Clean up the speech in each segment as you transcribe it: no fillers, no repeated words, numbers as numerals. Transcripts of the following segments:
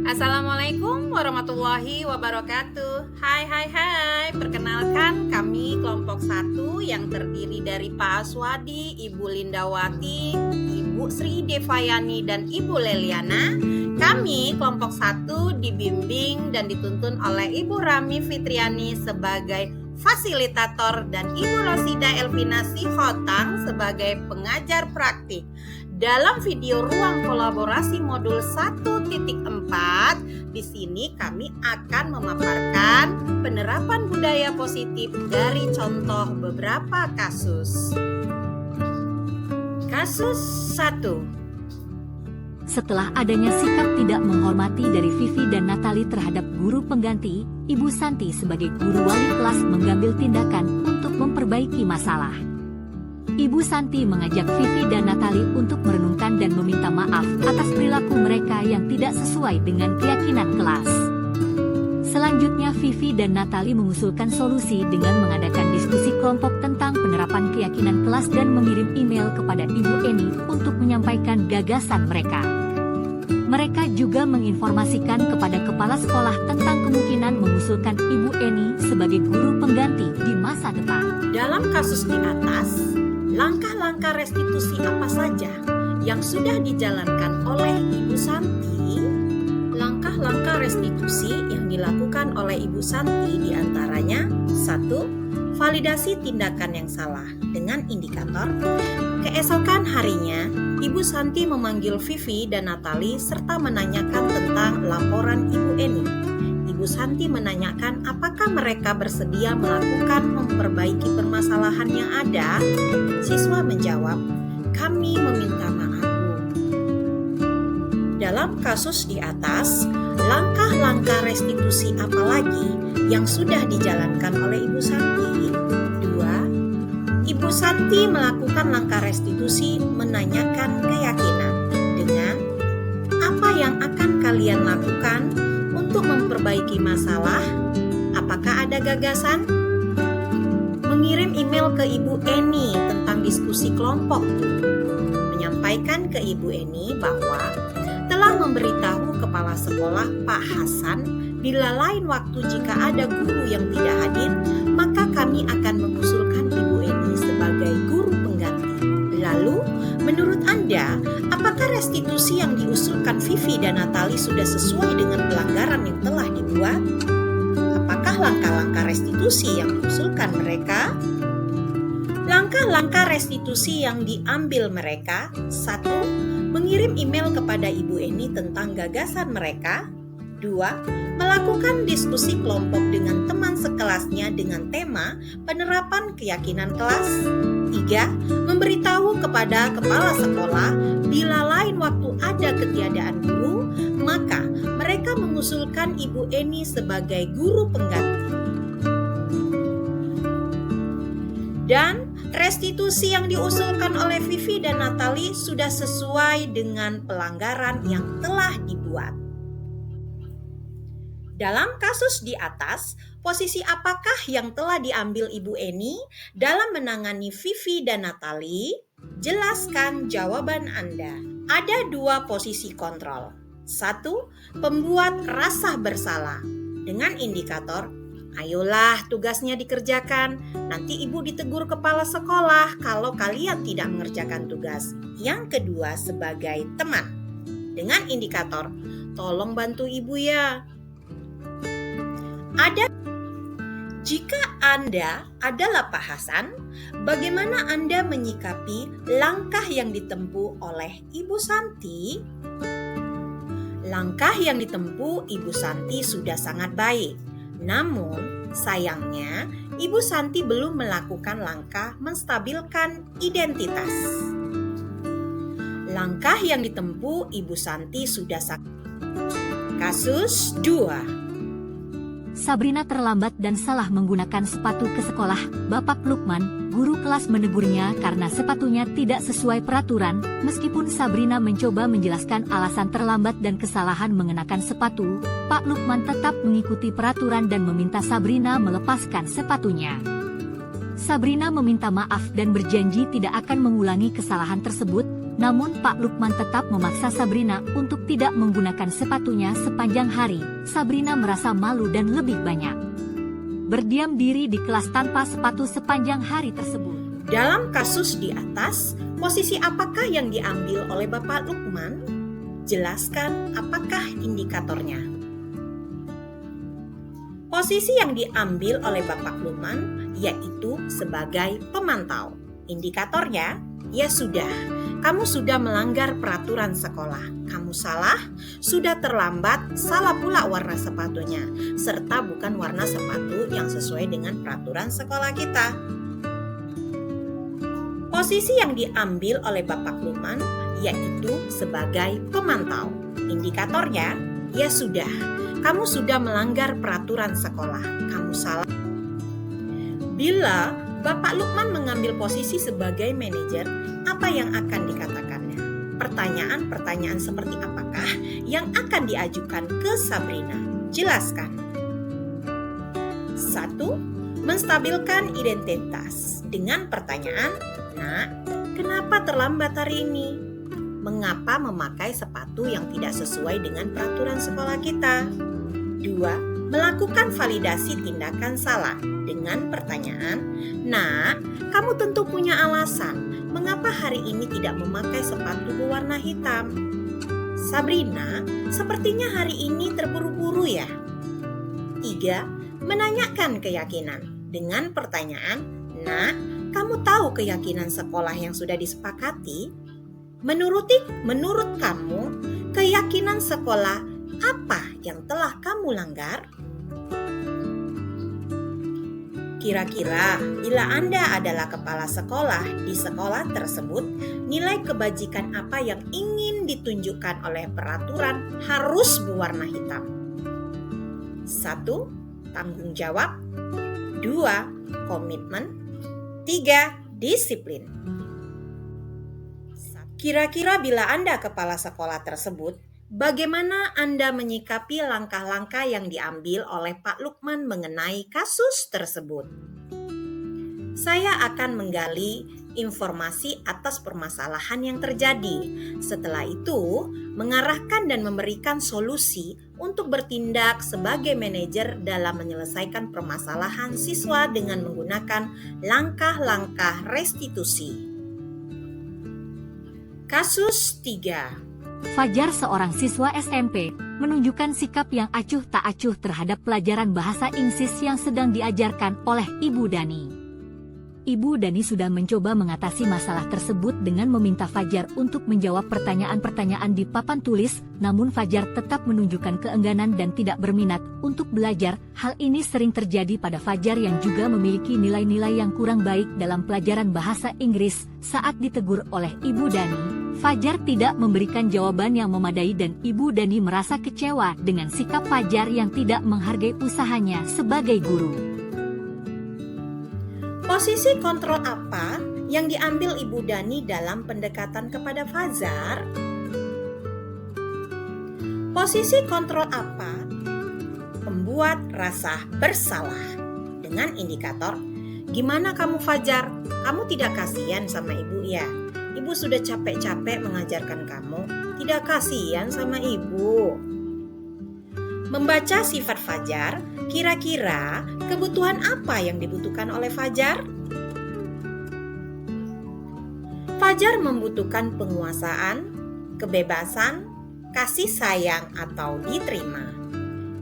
Assalamualaikum warahmatullahi wabarakatuh. Hai. Perkenalkan, kami kelompok 1 yang terdiri dari Pak Aswadi, Ibu Lindawati, Ibu Sri Devayani, dan Ibu Leliana. Kami kelompok 1 dibimbing dan dituntun oleh Ibu Rami Fitriani sebagai fasilitator dan Ibu Rosida Elvina Sihotang sebagai pengajar praktik. Dalam video ruang kolaborasi modul 1.4, di sini kami akan memaparkan penerapan budaya positif dari contoh beberapa kasus. Kasus 1. Setelah adanya sikap tidak menghormati dari Vivi dan Natali terhadap guru pengganti, Ibu Santi sebagai guru wali kelas mengambil tindakan untuk memperbaiki masalah. Ibu Santi mengajak Vivi dan Natali untuk merenungkan dan meminta maaf atas perilaku mereka yang tidak sesuai dengan keyakinan kelas. Selanjutnya, Vivi dan Natali mengusulkan solusi dengan mengadakan diskusi kelompok tentang penerapan keyakinan kelas dan mengirim email kepada Ibu Eni untuk menyampaikan gagasan mereka. Mereka juga menginformasikan kepada kepala sekolah tentang kemungkinan mengusulkan Ibu Eni sebagai guru pengganti di masa depan. Dalam kasus di atas, langkah-langkah restitusi apa saja yang sudah dijalankan oleh Ibu Santi? Langkah-langkah restitusi yang dilakukan oleh Ibu Santi diantaranya 1. Validasi tindakan yang salah dengan indikator. Keesokan harinya, Ibu Santi memanggil Vivi dan Natali serta menanyakan tentang laporan Ibu Eni. Ibu Santi menanyakan apakah mereka bersedia melakukan memperbaiki permasalahan yang ada. Siswa menjawab, "Kami meminta maaf, Bu." Dalam kasus di atas, langkah-langkah restitusi apa lagi yang sudah dijalankan oleh Ibu Santi? 2. Ibu Santi melakukan langkah restitusi menanyakan keyakinan dengan apa yang akan kalian lakukan untuk memperbaiki masalah. Apakah ada gagasan? Mengirim email ke Ibu Eni tentang diskusi kelompok. Menyampaikan ke Ibu Eni bahwa telah memberitahu kepala sekolah Pak Hasan bila lain waktu jika ada guru yang tidak hadir, maka kami akan mengusulkan Ibu Eni sebagai guru pengganti. Lalu, menurut Anda, apakah restitusi yang diusulkan Vivi dan Natali sudah sesuai dengan pelanggaran yang telah dibuat? Apakah langkah-langkah restitusi yang diusulkan mereka? Langkah-langkah restitusi yang diambil mereka: 1. Mengirim email kepada Ibu Eni tentang gagasan mereka. 2. Melakukan diskusi kelompok dengan teman sekelasnya dengan tema penerapan keyakinan kelas. 3. Memberitahu kepada kepala sekolah bila lain waktu ada ketiadaan guru, maka mereka mengusulkan Ibu Eni sebagai guru pengganti. Dan restitusi yang diusulkan oleh Vivi dan Natali sudah sesuai dengan pelanggaran yang telah dibuat. Dalam kasus di atas, posisi apakah yang telah diambil Ibu Eni dalam menangani Vivi dan Natali? Jelaskan jawaban Anda. Ada 2 posisi kontrol. 1. Pembuat rasa bersalah dengan indikator, "Ayolah, tugasnya dikerjakan. Nanti Ibu ditegur kepala sekolah kalau kalian tidak mengerjakan tugas." Yang kedua, sebagai teman dengan indikator, "Tolong bantu Ibu ya." Jika Anda adalah Pak Hasan, bagaimana Anda menyikapi langkah yang ditempuh oleh Ibu Santi? Langkah yang ditempuh Ibu Santi sudah sangat baik. Namun, sayangnya Ibu Santi belum melakukan langkah menstabilkan identitas. Langkah yang ditempuh Ibu Santi sudah sangat. Kasus 2. Sabrina terlambat dan salah menggunakan sepatu ke sekolah. Bapak Lukman, guru kelas, menegurnya karena sepatunya tidak sesuai peraturan. Meskipun Sabrina mencoba menjelaskan alasan terlambat dan kesalahan mengenakan sepatu, Pak Lukman tetap mengikuti peraturan dan meminta Sabrina melepaskan sepatunya. Sabrina meminta maaf dan berjanji tidak akan mengulangi kesalahan tersebut. Namun Pak Lukman tetap memaksa Sabrina untuk tidak menggunakan sepatunya sepanjang hari. Sabrina merasa malu dan lebih banyak berdiam diri di kelas tanpa sepatu sepanjang hari tersebut. Dalam kasus di atas, posisi apakah yang diambil oleh Bapak Lukman? Jelaskan apakah indikatornya. Posisi yang diambil oleh Bapak Lukman yaitu sebagai pemantau. Indikatornya, ya sudah, kamu sudah melanggar peraturan sekolah. Kamu salah, sudah terlambat, salah pula warna sepatunya, serta bukan warna sepatu yang sesuai dengan peraturan sekolah kita. Posisi yang diambil oleh Bapak Lukman yaitu sebagai pemantau. Indikatornya, ya sudah, kamu sudah melanggar peraturan sekolah. Kamu salah. Bila Bapak Lukman mengambil posisi sebagai manajer, apa yang akan dikatakannya? Pertanyaan-pertanyaan seperti apakah yang akan diajukan ke Sabrina? Jelaskan. 1. Menstabilkan identitas dengan pertanyaan, "Nak, kenapa terlambat hari ini? Mengapa memakai sepatu yang tidak sesuai dengan peraturan sekolah kita?" 2. Melakukan validasi tindakan salah dengan pertanyaan, "Nak, kamu tentu punya alasan mengapa hari ini tidak memakai sepatu berwarna hitam. Sabrina, sepertinya hari ini terburu-buru ya." 3. Menanyakan keyakinan dengan pertanyaan, "Nak, kamu tahu keyakinan sekolah yang sudah disepakati? Menurut kamu, keyakinan sekolah apa yang telah kamu langgar?" Kira-kira bila Anda adalah kepala sekolah di sekolah tersebut, nilai kebajikan apa yang ingin ditunjukkan oleh peraturan harus berwarna hitam? 1. Tanggung jawab. 2. Komitmen. 3. Disiplin. Kira-kira bila Anda kepala sekolah tersebut, bagaimana Anda menyikapi langkah-langkah yang diambil oleh Pak Lukman mengenai kasus tersebut? Saya akan menggali informasi atas permasalahan yang terjadi. Setelah itu, mengarahkan dan memberikan solusi untuk bertindak sebagai manajer dalam menyelesaikan permasalahan siswa dengan menggunakan langkah-langkah restitusi. Kasus 3. Fajar, seorang siswa SMP, menunjukkan sikap yang acuh tak acuh terhadap pelajaran bahasa Inggris yang sedang diajarkan oleh Ibu Dani. Ibu Dani sudah mencoba mengatasi masalah tersebut dengan meminta Fajar untuk menjawab pertanyaan-pertanyaan di papan tulis, namun Fajar tetap menunjukkan keengganan dan tidak berminat untuk belajar. Hal ini sering terjadi pada Fajar yang juga memiliki nilai-nilai yang kurang baik dalam pelajaran bahasa Inggris. Saat ditegur oleh Ibu Dani, Fajar tidak memberikan jawaban yang memadai dan Ibu Dani merasa kecewa dengan sikap Fajar yang tidak menghargai usahanya sebagai guru. Posisi kontrol apa yang diambil Ibu Dani dalam pendekatan kepada Fajar? Posisi kontrol apa membuat rasa bersalah dengan indikator, "Gimana kamu Fajar? Kamu tidak kasihan sama ibu ya? Ibu sudah capek-capek mengajarkan kamu, tidak kasihan sama ibu." Membaca sifat Fajar, kira-kira kebutuhan apa yang dibutuhkan oleh Fajar? Fajar membutuhkan penguasaan, kebebasan, kasih sayang atau diterima.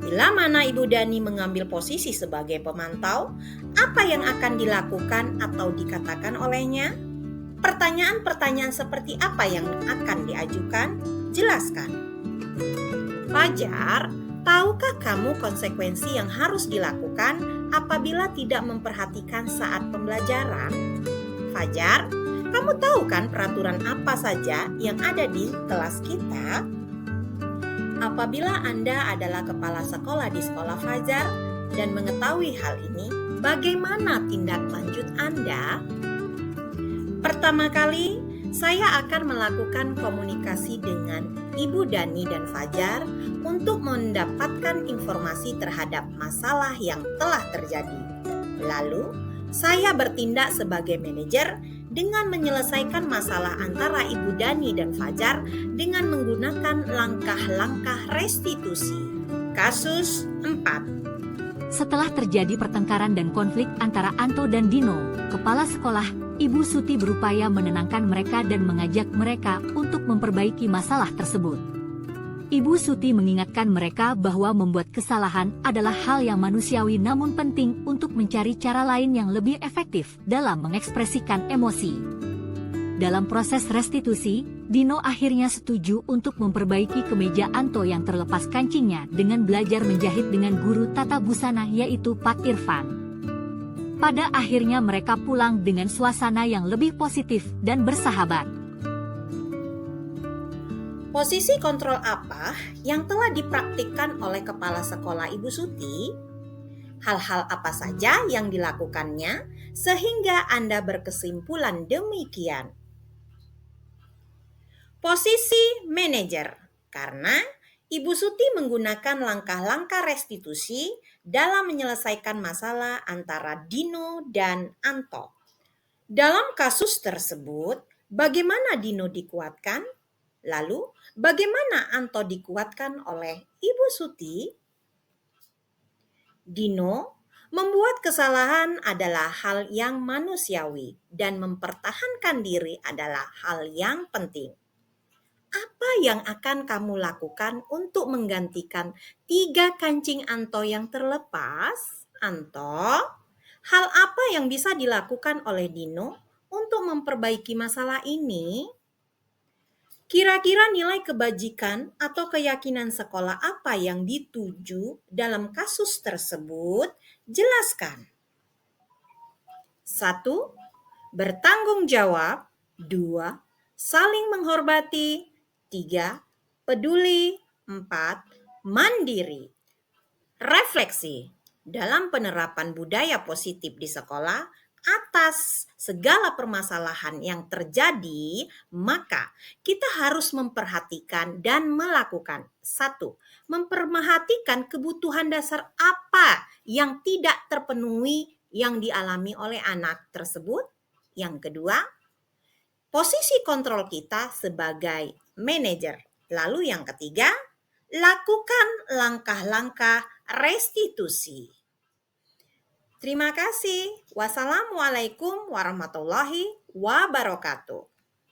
Bila mana Ibu Dani mengambil posisi sebagai pemantau, apa yang akan dilakukan atau dikatakan olehnya? Pertanyaan-pertanyaan seperti apa yang akan diajukan? Jelaskan. Fajar, tahukah kamu konsekuensi yang harus dilakukan apabila tidak memperhatikan saat pembelajaran? Fajar, kamu tahu kan peraturan apa saja yang ada di kelas kita? Apabila Anda adalah kepala sekolah di sekolah Fajar dan mengetahui hal ini, bagaimana tindak lanjut Anda? Pertama kali, saya akan melakukan komunikasi dengan Ibu Dani dan Fajar untuk mendapatkan informasi terhadap masalah yang telah terjadi. Lalu, saya bertindak sebagai manajer dengan menyelesaikan masalah antara Ibu Dani dan Fajar dengan menggunakan langkah-langkah restitusi. Kasus 4. Setelah terjadi pertengkaran dan konflik antara Anto dan Dino, kepala sekolah, Ibu Suti berupaya menenangkan mereka dan mengajak mereka untuk memperbaiki masalah tersebut. Ibu Suti mengingatkan mereka bahwa membuat kesalahan adalah hal yang manusiawi namun penting untuk mencari cara lain yang lebih efektif dalam mengekspresikan emosi. Dalam proses restitusi, Dino akhirnya setuju untuk memperbaiki kemeja Anto yang terlepas kancingnya dengan belajar menjahit dengan guru tata busana yaitu Pak Irfan. Pada akhirnya mereka pulang dengan suasana yang lebih positif dan bersahabat. Posisi kontrol apa yang telah dipraktikkan oleh kepala sekolah Ibu Suti? Hal-hal apa saja yang dilakukannya sehingga Anda berkesimpulan demikian? Posisi manajer, karena Ibu Suti menggunakan langkah-langkah restitusi dalam menyelesaikan masalah antara Dino dan Anto. Dalam kasus tersebut, bagaimana Dino dikuatkan? Lalu, bagaimana Anto dikuatkan oleh Ibu Suti? Dino membuat kesalahan adalah hal yang manusiawi dan mempertahankan diri adalah hal yang penting. Apa yang akan kamu lakukan untuk menggantikan 3 kancing Anto yang terlepas? Anto, hal apa yang bisa dilakukan oleh Dino untuk memperbaiki masalah ini? Kira-kira nilai kebajikan atau keyakinan sekolah apa yang dituju dalam kasus tersebut? Jelaskan. 1. Bertanggung jawab. 2. Saling menghormati. 3. Peduli. 4. Mandiri. Refleksi. Dalam penerapan budaya positif di sekolah, atas segala permasalahan yang terjadi, maka kita harus memperhatikan dan melakukan. 1. Memperhatikan kebutuhan dasar apa yang tidak terpenuhi yang dialami oleh anak tersebut. Yang kedua, posisi kontrol kita sebagai manajer. Lalu yang ketiga, lakukan langkah-langkah restitusi. Terima kasih. Wassalamualaikum warahmatullahi wabarakatuh.